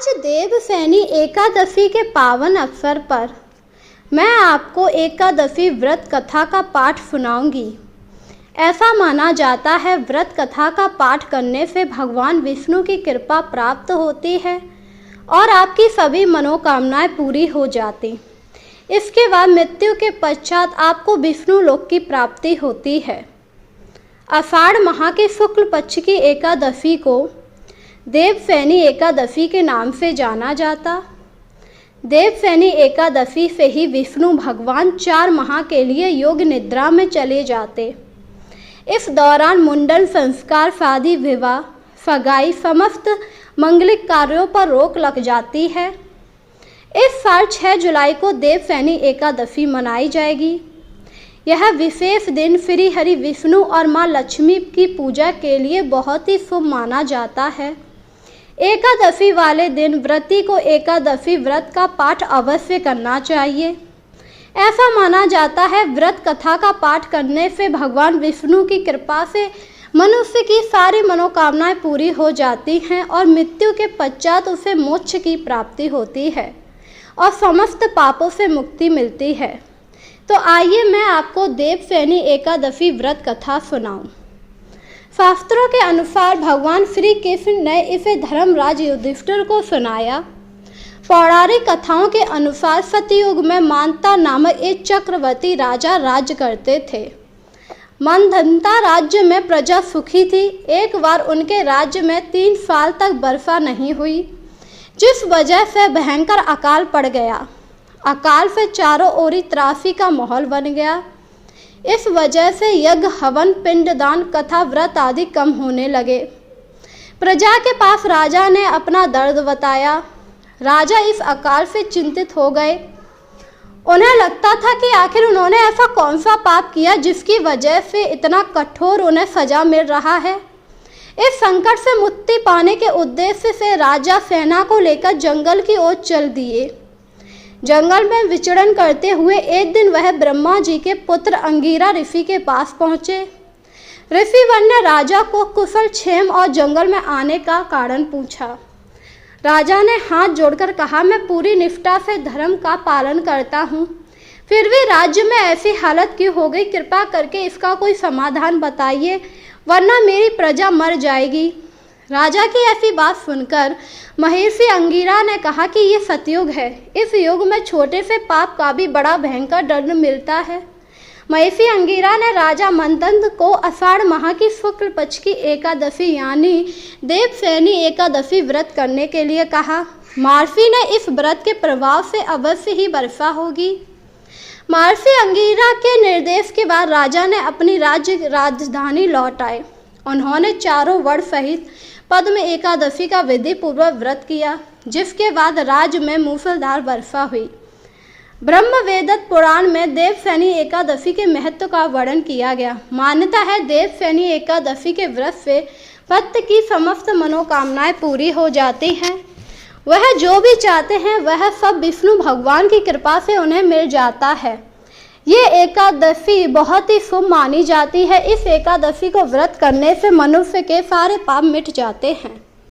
आज देवसैनी एकादशी के पावन अवसर पर मैं आपको एकादशी व्रत कथा का पाठ सुनाऊंगी। ऐसा माना जाता है व्रत कथा का पाठ करने से भगवान विष्णु की कृपा प्राप्त होती है और आपकी सभी मनोकामनाएं पूरी हो जाती। इसके बाद मृत्यु के पश्चात आपको विष्णु लोक की प्राप्ति होती है। आषाढ़ माह के शुक्ल पक्ष की एकादशी को देवसैनी एकादशी के नाम से जाना जाता। देवसैनी एकादशी से ही विष्णु भगवान 4 माह के लिए योग निद्रा में चले जाते। इस दौरान मुंडन संस्कार, शादी, विवाह, सगाई, समस्त मंगलिक कार्यों पर रोक लग जाती है। इस साल 6 जुलाई को देवसैनी एकादशी मनाई जाएगी। यह विशेष दिन श्री हरि विष्णु और माँ लक्ष्मी की पूजा के लिए बहुत ही शुभ माना जाता है। एकादशी वाले दिन व्रती को एकादशी व्रत का पाठ अवश्य करना चाहिए। ऐसा माना जाता है व्रत कथा का पाठ करने से भगवान विष्णु की कृपा से मनुष्य की सारी मनोकामनाएं पूरी हो जाती हैं और मृत्यु के पश्चात उसे मोक्ष की प्राप्ति होती है और समस्त पापों से मुक्ति मिलती है। तो आइए मैं आपको देवसैनी एकादशी व्रत कथा सुनाऊं। शास्त्रों के अनुसार भगवान श्री कृष्ण ने इसे धर्मराज युधिष्ठिर को सुनाया। पौराणिक कथाओं के अनुसार सतयुग में मांता नामक एक चक्रवर्ती राजा राज्य करते थे। मंदता राज्य में प्रजा सुखी थी। एक बार उनके राज्य में 3 साल तक वर्षा नहीं हुई, जिस वजह से भयंकर अकाल पड़ गया। अकाल से चारों ओर त्रासदी का माहौल बन गया। इस वजह से यज्ञ, हवन, पिंडदान, कथा, व्रत आदि कम होने लगे। प्रजा के पास राजा ने अपना दर्द बताया। राजा इस अकाल से चिंतित हो गए। उन्हें लगता था कि आखिर उन्होंने ऐसा कौन सा पाप किया जिसकी वजह से इतना कठोर उन्हें सजा मिल रहा है। इस संकट से मुक्ति पाने के उद्देश्य से राजा सेना को लेकर जंगल की ओर चल दिए। जंगल में विचरण करते हुए एक दिन वह ब्रह्मा जी के पुत्र अंगिरा ऋषि के पास पहुँचे। ऋषिवर ने राजा को कुशल क्षेम और जंगल में आने का कारण पूछा। राजा ने हाथ जोड़कर कहा, मैं पूरी निष्ठा से धर्म का पालन करता हूँ, फिर भी राज्य में ऐसी हालत क्यों हो गई? कृपा करके इसका कोई समाधान बताइए, वरना मेरी प्रजा मर जाएगी। राजा की ऐसी बात सुनकर महर्षि अंगिरा ने कहा कि ये सतयुग है। इस युग में छोटे से पाप का भी बड़ा भयंकर दंड मिलता है। महर्षि अंगिरा ने राजा मंदंत को आषाढ़ माह की शुक्ल पक्ष की एकादशी यानी देवसैनी एकादशी व्रत करने के लिए कहा। महर्षि ने इस व्रत के प्रभाव से अवश्य ही वर्षा होगी। महर्षि अंगिरा के निर्देश के बाद राजा ने अपनी राजधानी लौट आए। उन्होंने चारों वर्ण सहित पद्म एकादशी का विधि पूर्वक व्रत किया, जिसके बाद राज्य में मूसलधार वर्षा हुई। ब्रह्मवेदत पुराण में देवसैनी एकादशी के महत्व का वर्णन किया गया। मान्यता है देवसैनी एकादशी के व्रत से भक्त की समस्त मनोकामनाएं पूरी हो जाती हैं। वह जो भी चाहते हैं वह सब विष्णु भगवान की कृपा से उन्हें मिल जाता है। ये एकादशी बहुत ही शुभ मानी जाती है। इस एकादशी को व्रत करने से मनुष्य के सारे पाप मिट जाते हैं।